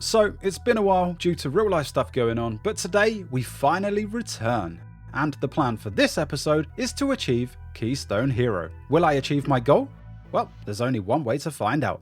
So it's been a while due to real life stuff going on, but today we finally return. And the plan for this episode is to achieve Keystone Hero. Will I achieve my goal? Well, there's only one way to find out.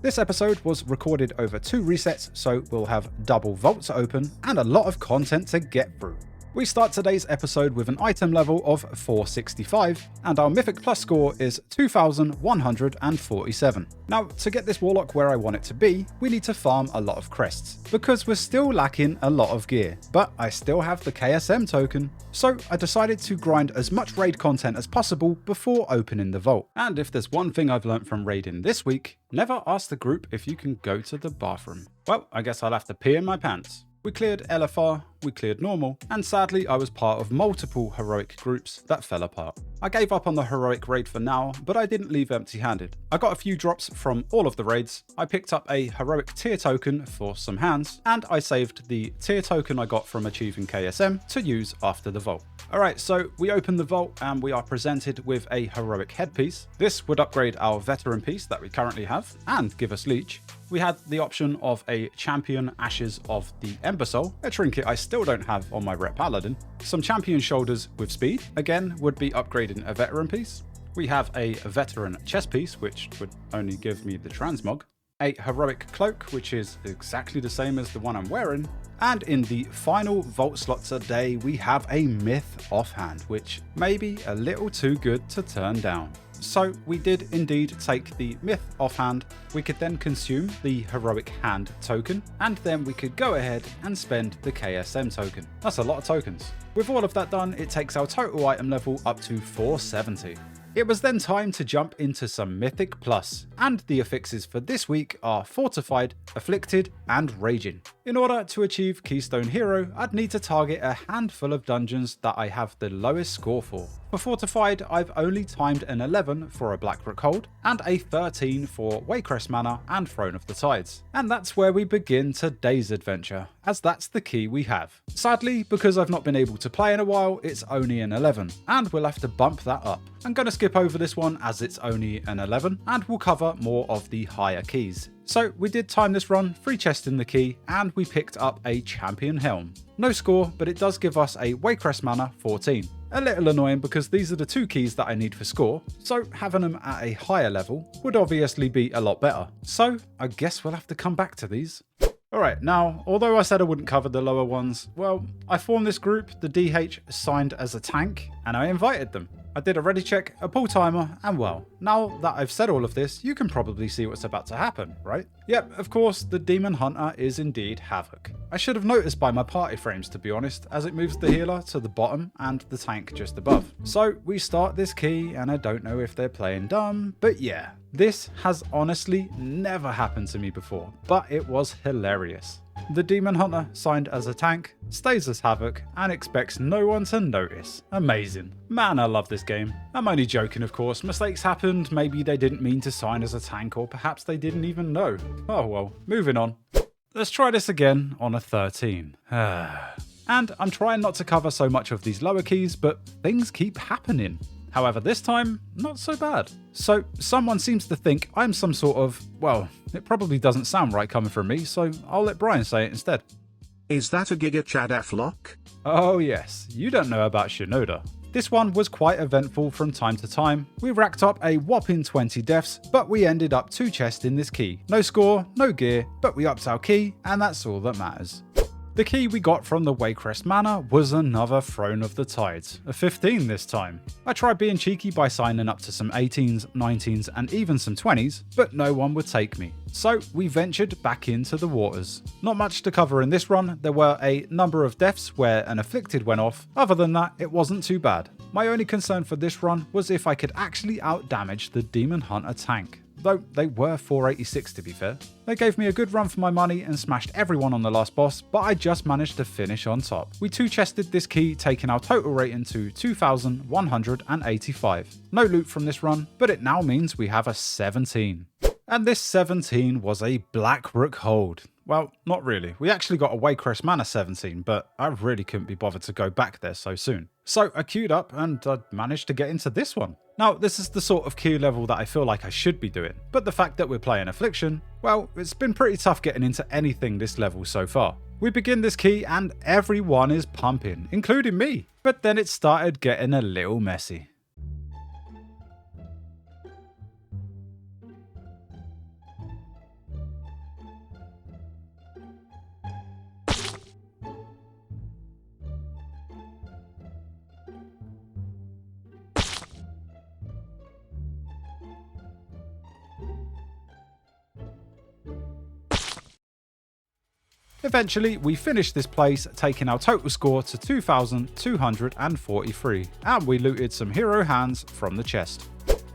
This episode was recorded over 2 resets, so we'll have double vaults open and a lot of content to get through. We start today's episode with an item level of 465, and our Mythic Plus score is 2147. Now, to get this Warlock where I want it to be, we need to farm a lot of crests, because we're still lacking a lot of gear, but I still have the KSM token, so I decided to grind as much raid content as possible before opening the vault. And if there's one thing I've learnt from raiding this week, never ask the group if you can go to the bathroom. Well, I guess I'll have to pee in my pants. We cleared LFR, we cleared normal, and sadly I was part of multiple heroic groups that fell apart. I gave up on the heroic raid for now, but I didn't leave empty-handed. I got a few drops from all of the raids, I picked up a heroic tier token for some hands, and I saved the tier token I got from achieving KSM to use after the vault. Alright, so we open the vault and we are presented with a heroic headpiece. This would upgrade our veteran piece that we currently have, and give us leech. We had the option of a champion Ashes of the Ember Soul, a trinket I still don't have on my Rep Paladin. Some champion shoulders with speed, again would be upgrading a veteran piece. We have a veteran chest piece, which would only give me the transmog. A heroic cloak, which is exactly the same as the one I'm wearing. And in the final vault slot today, we have a myth offhand, which may be a little too good to turn down. So we did indeed take the myth offhand. We could then consume the heroic hand token, and then we could go ahead and spend the KSM token. That's a lot of tokens. With all of that done, it takes our total item level up to 470. It was then time to jump into some Mythic Plus, and the affixes for this week are Fortified, Afflicted, and Raging. In order to achieve Keystone Hero, I'd need to target a handful of dungeons that I have the lowest score for. For Fortified, I've only timed an 11 for a Blackrock Hold, and a 13 for Warcraft Manor and Throne of the Tides. And that's where we begin today's adventure, as that's the key we have. Sadly, because I've not been able to play in a while, it's only an 11, and we'll have to bump that up. I'm going to skip over this one as it's only an 11, and we'll cover more of the higher keys. So we did time this run, free chest in the key, and we picked up a champion helm. No score, but it does give us a Warcraft Manor 14. A little annoying because these are the 2 keys that I need for score, so having them at a higher level would obviously be a lot better. So I guess we'll have to come back to these. Alright, now, although I said I wouldn't cover the lower ones, well, I formed this group, the DH signed as a tank, and I invited them. I did a ready check, a pull timer, and well, now that I've said all of this, you can probably see what's about to happen, right? Yep, of course, the Demon Hunter is indeed Havoc. I should have noticed by my party frames, to be honest, as it moves the healer to the bottom and the tank just above. So we start this key, and I don't know if they're playing dumb, but yeah, this has honestly never happened to me before, but it was hilarious. The Demon Hunter, signed as a tank, stays as Havoc, and expects no one to notice. Amazing. Man, I love this game. I'm only joking, of course. Mistakes happened. Maybe they didn't mean to sign as a tank, or perhaps they didn't even know. Oh well, moving on. Let's try this again on a 13. And I'm trying not to cover so much of these lower keys, but things keep happening. However, this time, not so bad. So someone seems to think I'm some sort of, well, it probably doesn't sound right coming from me, so I'll let Brian say it instead. Is that a Giga Chad Afflock? Oh yes, you don't know about Shinoda. This one was quite eventful from time to time. We racked up a whopping 20 deaths, but we ended up 2 chests in this key. No score, no gear, but we upped our key, and that's all that matters. The key we got from the Warcraft Manor was another Throne of the Tides, a 15 this time. I tried being cheeky by signing up to some 18s, 19s and even some 20s, but no one would take me. So we ventured back into the waters. Not much to cover in this run, there were a number of deaths where an Afflicted went off, other than that it wasn't too bad. My only concern for this run was if I could actually outdamage the Demon Hunter tank. Though they were 486 to be fair. They gave me a good run for my money and smashed everyone on the last boss, but I just managed to finish on top. We 2-chested this key, taking our total rating to 2,185. No loot from this run, but it now means we have a 17. And this 17 was a Blackrook hold. Well, not really. We actually got a Waycrest Manor 17, but I really couldn't be bothered to go back there so soon. So I queued up and I managed to get into this one. Now, this is the sort of queue level that I feel like I should be doing, but the fact that we're playing Affliction, well, it's been pretty tough getting into anything this level so far. We begin this key and everyone is pumping, including me. But then it started getting a little messy. Eventually, we finished this place, taking our total score to 2,243, and we looted some hero hands from the chest.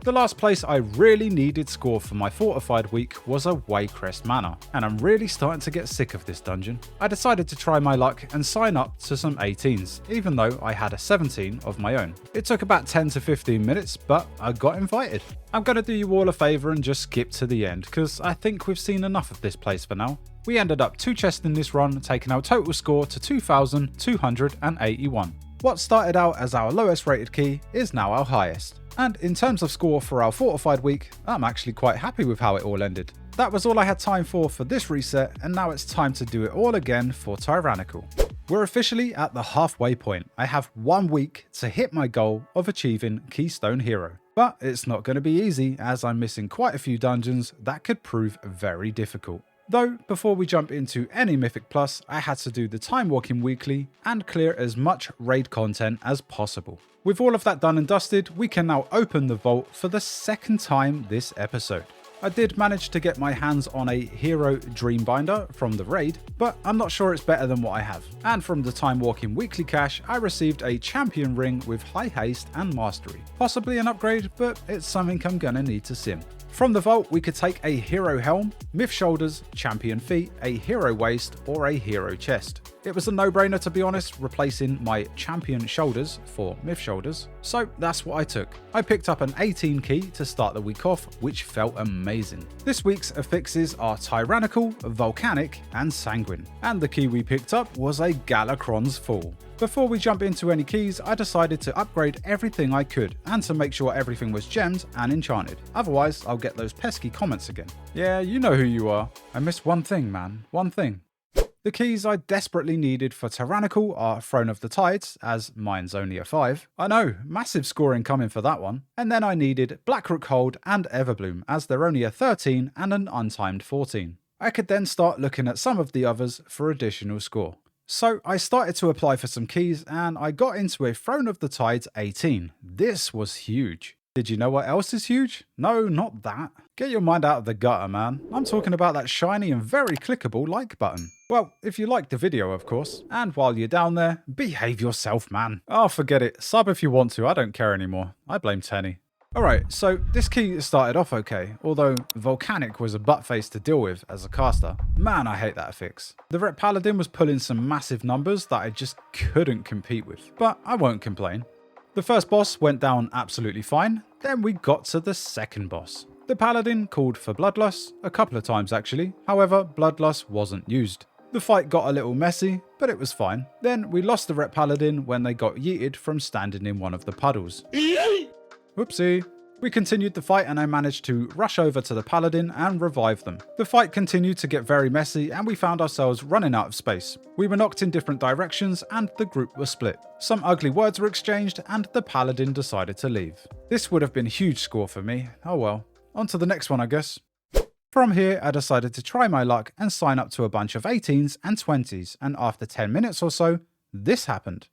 The last place I really needed score for my Fortified week was a Waycrest Manor, and I'm really starting to get sick of this dungeon. I decided to try my luck and sign up to some 18s, even though I had a 17 of my own. It took about 10 to 15 minutes, but I got invited. I'm gonna do you all a favour and just skip to the end, because I think we've seen enough of this place for now. We ended up 2 chests in this run, taking our total score to 2,281. What started out as our lowest rated key is now our highest. And in terms of score for our Fortified week, I'm actually quite happy with how it all ended. That was all I had time for this reset, and now it's time to do it all again for Tyrannical. We're officially at the halfway point. I have 1 week to hit my goal of achieving Keystone Hero. But it's not going to be easy, as I'm missing quite a few dungeons that could prove very difficult. Though, before we jump into any Mythic Plus, I had to do the Time Walking Weekly and clear as much raid content as possible. With all of that done and dusted, we can now open the vault for the second time this episode. I did manage to get my hands on a Hero Dreambinder from the raid, but I'm not sure it's better than what I have. And from the Time Walking Weekly cache, I received a Champion Ring with High Haste and Mastery. Possibly an upgrade, but it's something I'm gonna need to sim. From the vault, we could take a Hero Helm, Myth Shoulders, Champion Feet, a Hero Waist, or a Hero Chest. It was a no-brainer, to be honest, replacing my Champion Shoulders for Myth Shoulders, so that's what I took. I picked up an 18 key to start the week off, which felt amazing. This week's affixes are Tyrannical, Volcanic, and Sanguine, and the key we picked up was a Galakron's Fall. Before we jump into any keys, I decided to upgrade everything I could and to make sure everything was gemmed and enchanted. Otherwise, I'll get those pesky comments again. Yeah, you know who you are. I missed one thing, man. One thing. The keys I desperately needed for Tyrannical are Throne of the Tides, as mine's only a 5. I know, massive scoring coming for that one. And then I needed Blackrook Hold and Everbloom, as they're only a 13 and an untimed 14. I could then start looking at some of the others for additional score. So I started to apply for some keys and I got into a Throne of the Tides 18. This was huge. Did you know what else is huge? No, not that. Get your mind out of the gutter, man. I'm talking about that shiny and very clickable like button. Well, if you liked the video, of course. And while you're down there, behave yourself, man. Oh, forget it. Sub if you want to. I don't care anymore. I blame Tenny. Alright, so this key started off okay, although Volcanic was a butt face to deal with as a caster. Man, I hate that affix. The Ret Paladin was pulling some massive numbers that I just couldn't compete with, but I won't complain. The first boss went down absolutely fine, then we got to the second boss. The Paladin called for Bloodlust, a couple of times actually, however Bloodlust wasn't used. The fight got a little messy, but it was fine. Then we lost the Ret Paladin when they got yeeted from standing in one of the puddles. Whoopsie. We continued the fight and I managed to rush over to the Paladin and revive them. The fight continued to get very messy and we found ourselves running out of space. We were knocked in different directions and the group was split. Some ugly words were exchanged and the Paladin decided to leave. This would have been a huge score for me. Oh well. On to the next one, I guess. From here, I decided to try my luck and sign up to a bunch of 18s and 20s, and after 10 minutes or so, this happened.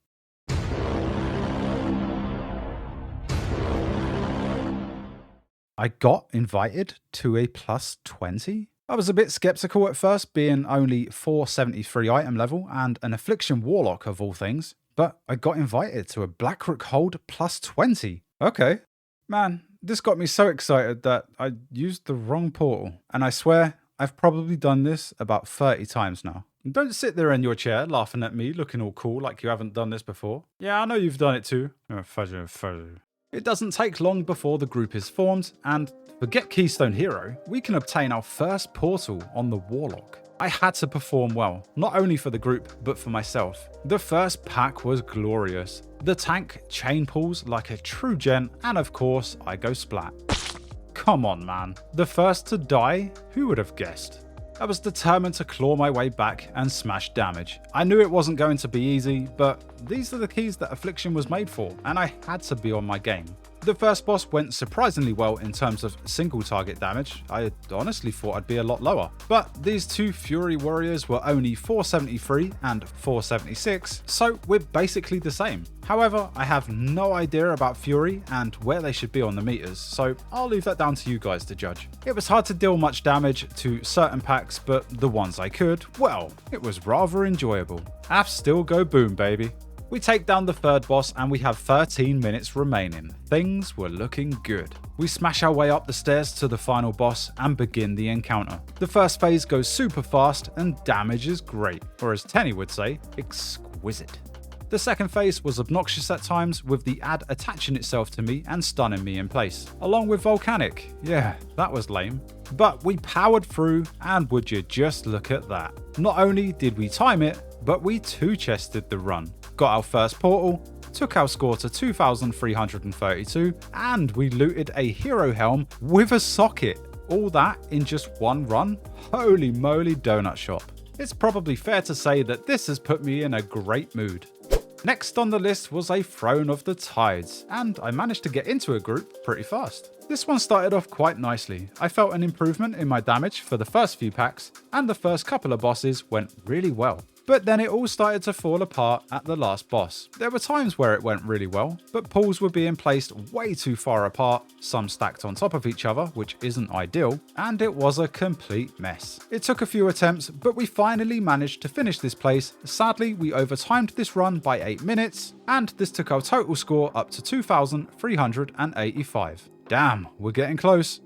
I got invited to a plus 20? I was a bit skeptical at first, being only 473 item level and an Affliction Warlock of all things, but I got invited to a Blackrook Hold plus 20. Okay. Man, this got me so excited that I used the wrong portal, and I swear I've probably done this about 30 times now. Don't sit there in your chair laughing at me looking all cool like you haven't done this before. Yeah, I know you've done it too. Fudge. It doesn't take long before the group is formed, and forget Keystone Hero, we can obtain our first portal on the Warlock. I had to perform well, not only for the group, but for myself. The first pack was glorious. The tank chain pulls like a true gen, and of course, I go splat. Come on, man. The first to die? Who would have guessed? I was determined to claw my way back and smash damage. I knew it wasn't going to be easy, but these are the keys that Affliction was made for, and I had to be on my game. The first boss went surprisingly well in terms of single target damage. I honestly thought I'd be a lot lower. But these two Fury warriors were only 473 and 476, so we're basically the same. However, I have no idea about Fury and where they should be on the meters, so I'll leave that down to you guys to judge. It was hard to deal much damage to certain packs, but the ones I could, well, it was rather enjoyable. Affs still go boom, baby. We take down the third boss and we have 13 minutes remaining. Things were looking good. We smash our way up the stairs to the final boss and begin the encounter. The first phase goes super fast and damage is great, or as Tenny would say, exquisite. The second phase was obnoxious at times, with the ad attaching itself to me and stunning me in place, along with Volcanic. Yeah, that was lame. But we powered through, and would you just look at that. Not only did we time it, but we two-chested the run. Got our first portal, took our score to 2,332, and we looted a hero helm with a socket. All that in just one run? Holy moly donut shop. It's probably fair to say that this has put me in a great mood. Next on the list was a Throne of the Tides, and I managed to get into a group pretty fast. This one started off quite nicely. I felt an improvement in my damage for the first few packs, and the first couple of bosses went really well. But then it all started to fall apart at the last boss. There were times where it went really well, but pools were being placed way too far apart, some stacked on top of each other, which isn't ideal, and it was a complete mess. It took a few attempts, but we finally managed to finish this place. Sadly, we overtimed this run by 8 minutes, and this took our total score up to 2,385. Damn, we're getting close.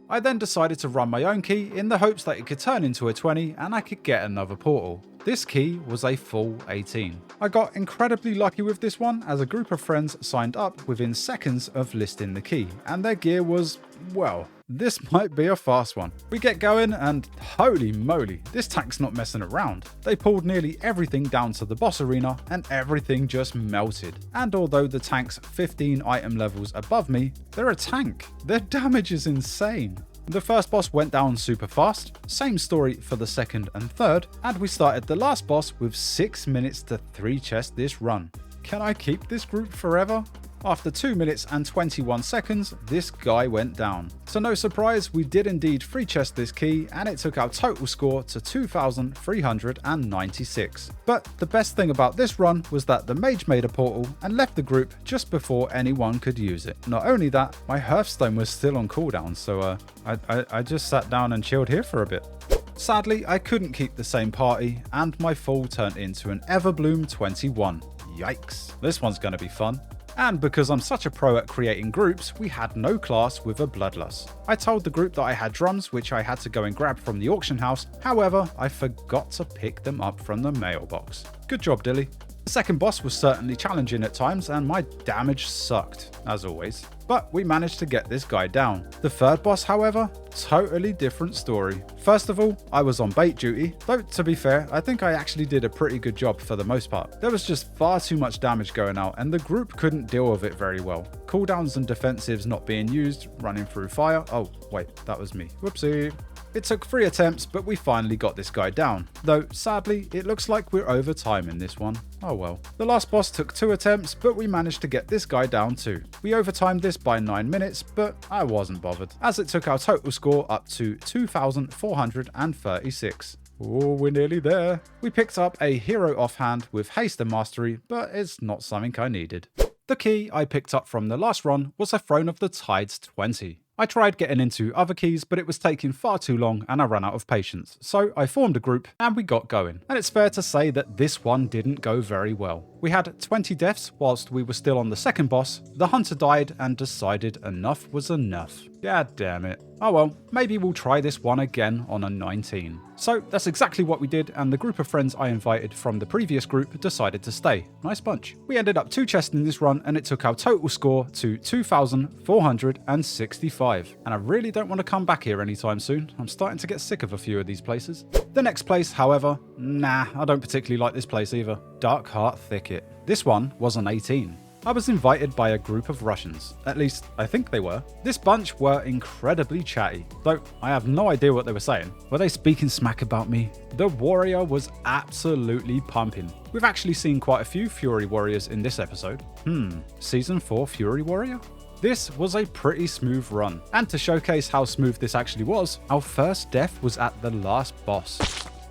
I then decided to run my own key in the hopes that it could turn into a 20 and I could get another portal. This key was a full 18. I got incredibly lucky with this one as a group of friends signed up within seconds of listing the key, and their gear was, well, this might be a fast one. We get going and holy moly, this tank's not messing around. They pulled nearly everything down to the boss arena and everything just melted. And although the tank's 15 item levels above me, they're a tank. Their damage is insane. The first boss went down super fast, same story for the second and third, and we started the last boss with 6 minutes to 3-chest this run. Can I keep this group forever? After 2 minutes and 21 seconds, this guy went down. So no surprise, we did indeed 3-chest this key, and it took our total score to 2,396. But the best thing about this run was that the mage made a portal and left the group just before anyone could use it. Not only that, my Hearthstone was still on cooldown, so I just sat down and chilled here for a bit. Sadly, I couldn't keep the same party, and my fall turned into an Everbloom 21. Yikes, this one's gonna be fun. And because I'm such a pro at creating groups, we had no class with a Bloodlust. I told the group that I had drums, which I had to go and grab from the auction house. However, I forgot to pick them up from the mailbox. Good job, Dilly. The second boss was certainly challenging at times, and my damage sucked, as always. But we managed to get this guy down. The third boss, however, totally different story. First of all, I was on bait duty, though to be fair, I think I actually did a pretty good job for the most part. There was just far too much damage going out, and the group couldn't deal with it very well. Cooldowns and defensives not being used, running through fire. Oh, wait, that was me. Whoopsie. It took 3 attempts, but we finally got this guy down. Though, sadly, it looks like we're over time in this one. Oh well. The last boss took 2 attempts, but we managed to get this guy down too. We overtimed this by 9 minutes, but I wasn't bothered, as it took our total score up to 2,436. Oh, we're nearly there. We picked up a hero offhand with haste and mastery, but it's not something I needed. The key I picked up from the last run was a Throne of the Tides 20. I tried getting into other keys, but it was taking far too long and I ran out of patience. So I formed a group and we got going. And it's fair to say that this one didn't go very well. We had 20 deaths whilst we were still on the second boss. The hunter died and decided enough was enough. God damn it. Oh well, maybe we'll try this one again on a 19. So that's exactly what we did, and the group of friends I invited from the previous group decided to stay. Nice bunch. We ended up 2 chests in this run, and it took our total score to 2,465. And I really don't want to come back here anytime soon. I'm starting to get sick of a few of these places. The next place, however, nah, I don't particularly like this place either. Dark Heart Thicket. This one was an 18. I was invited by a group of Russians. At least, I think they were. This bunch were incredibly chatty, though I have no idea what they were saying. Were they speaking smack about me? The warrior was absolutely pumping. We've actually seen quite a few Fury Warriors in this episode. Season 4 Fury Warrior? This was a pretty smooth run. And to showcase how smooth this actually was, our first death was at the last boss.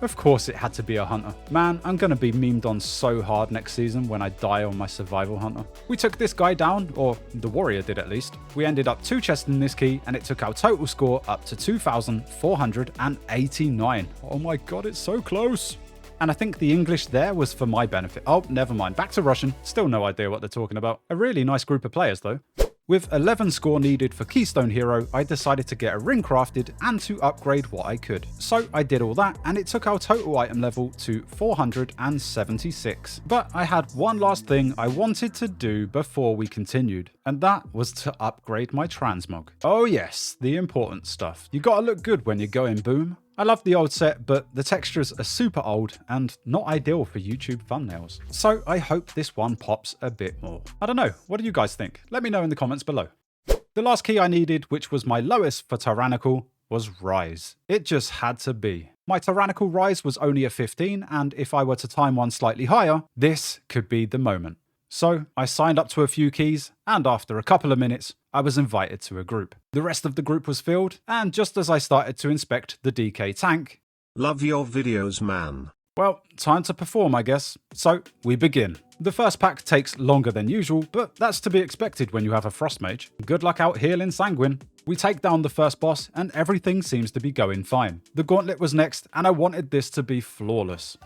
Of course it had to be a hunter. Man, I'm gonna be memed on so hard next season when I die on my survival hunter. We took this guy down, or the warrior did at least. We ended up 2 chests in this key, and it took our total score up to 2,489. Oh my god, it's so close. And I think the English there was for my benefit. Oh, never mind. Back to Russian. Still no idea what they're talking about. A really nice group of players though. With 11 score needed for Keystone Hero, I decided to get a ring crafted and to upgrade what I could. So I did all that, and it took our total item level to 476. But I had one last thing I wanted to do before we continued, and that was to upgrade my transmog. Oh yes, the important stuff. You gotta look good when you're going boom. I love the old set, but the textures are super old and not ideal for YouTube thumbnails. So I hope this one pops a bit more. I don't know, what do you guys think? Let me know in the comments below. The last key I needed, which was my lowest for Tyrannical, was Rise. It just had to be. My Tyrannical Rise was only a 15, and if I were to time one slightly higher, this could be the moment. So I signed up to a few keys, and after a couple of minutes, I was invited to a group. The rest of the group was filled, and just as I started to inspect the DK tank, Love your videos, man. well, time to perform, I guess. So we begin. The first pack takes longer than usual, but that's to be expected when you have a Frost Mage. Good luck out healing Sanguine. We take down the first boss, and everything seems to be going fine. The Gauntlet was next, and I wanted this to be flawless.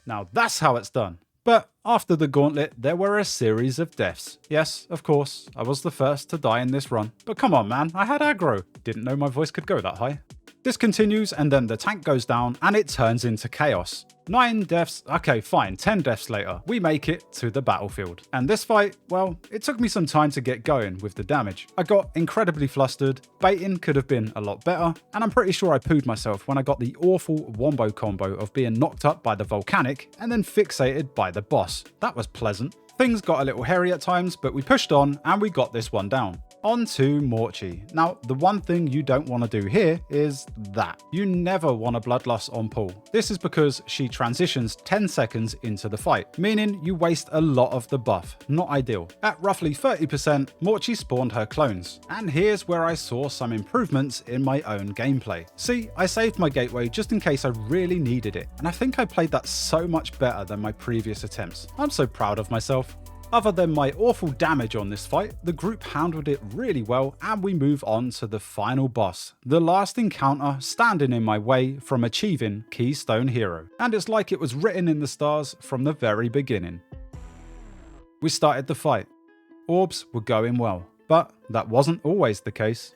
Now that's how it's done. But after the Gauntlet, there were a series of deaths. Yes, of course, I was the first to die in this run. But come on man, I had aggro. Didn't know my voice could go that high. This continues, and then the tank goes down and it turns into chaos. 9 deaths, okay fine, 10 deaths later, we make it to the battlefield. And this fight, well, it took me some time to get going with the damage. I got incredibly flustered, baiting could have been a lot better, and I'm pretty sure I pooed myself when I got the awful wombo combo of being knocked up by the volcanic and then fixated by the boss. That was pleasant. Things got a little hairy at times, but we pushed on and we got this one down. On to Morchi. Now, the one thing you don't want to do here is that. You never want a Bloodlust on Paul. This is because she transitions 10 seconds into the fight, meaning you waste a lot of the buff. Not ideal. At roughly 30%, Morchi spawned her clones. And here's where I saw some improvements in my own gameplay. See, I saved my gateway just in case I really needed it, and I think I played that so much better than my previous attempts. I'm so proud of myself. Other than my awful damage on this fight, the group handled it really well, and we move on to the final boss, the last encounter standing in my way from achieving Keystone Hero. And it's like it was written in the stars from the very beginning. We started the fight. Orbs were going well, but that wasn't always the case.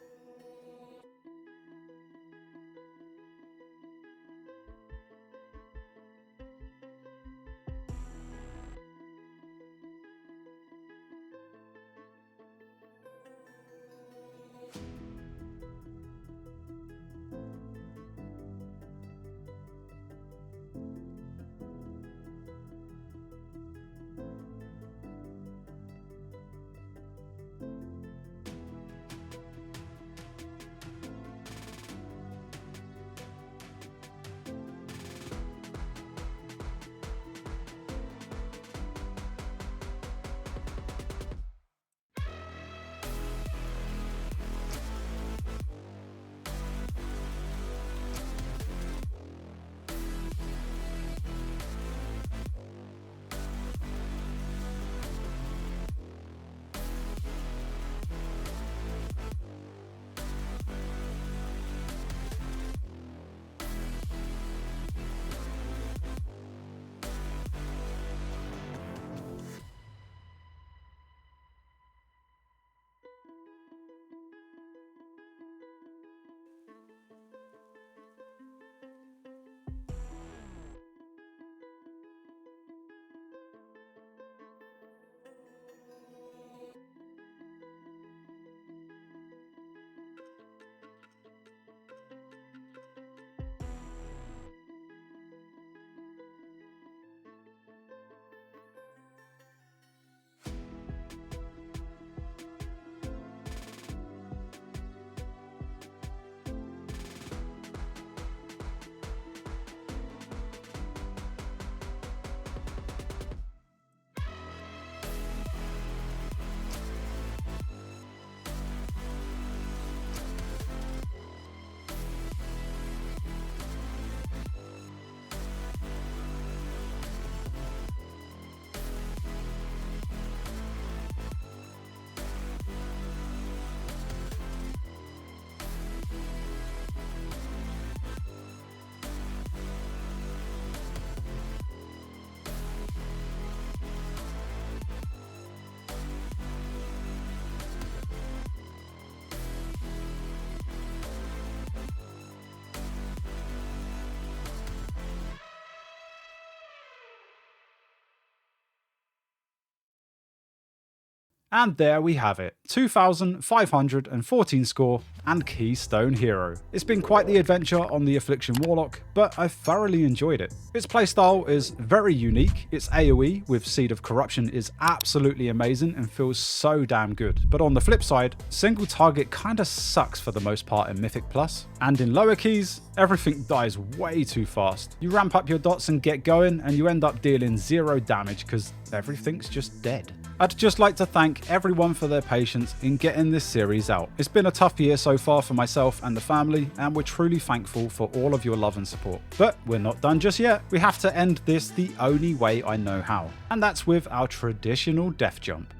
And there we have it, 2,514 score and Keystone Hero. It's been quite the adventure on the Affliction Warlock, but I thoroughly enjoyed it. Its playstyle is very unique, its AoE with Seed of Corruption is absolutely amazing and feels so damn good. But on the flip side, single target kinda sucks for the most part in Mythic Plus. And in lower keys, everything dies way too fast. You ramp up your dots and get going and you end up dealing 0 damage because everything's just dead. I'd just like to thank everyone for their patience in getting this series out. It's been a tough year so far for myself and the family, and we're truly thankful for all of your love and support. But we're not done just yet. We have to end this the only way I know how, and that's with our traditional death jump.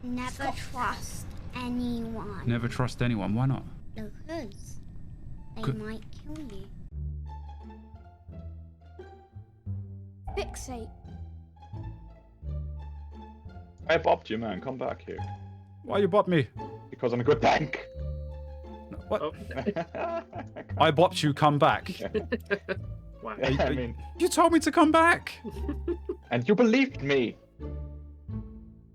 Never trust anyone. Never trust anyone, why not? Because they might kill you. Fixate. I bopped you, man. Come back here. Why you bot me? Because I'm a good tank. What? Oh. I bopped you, come back. Wow. I mean, You told me to come back. and you believed me.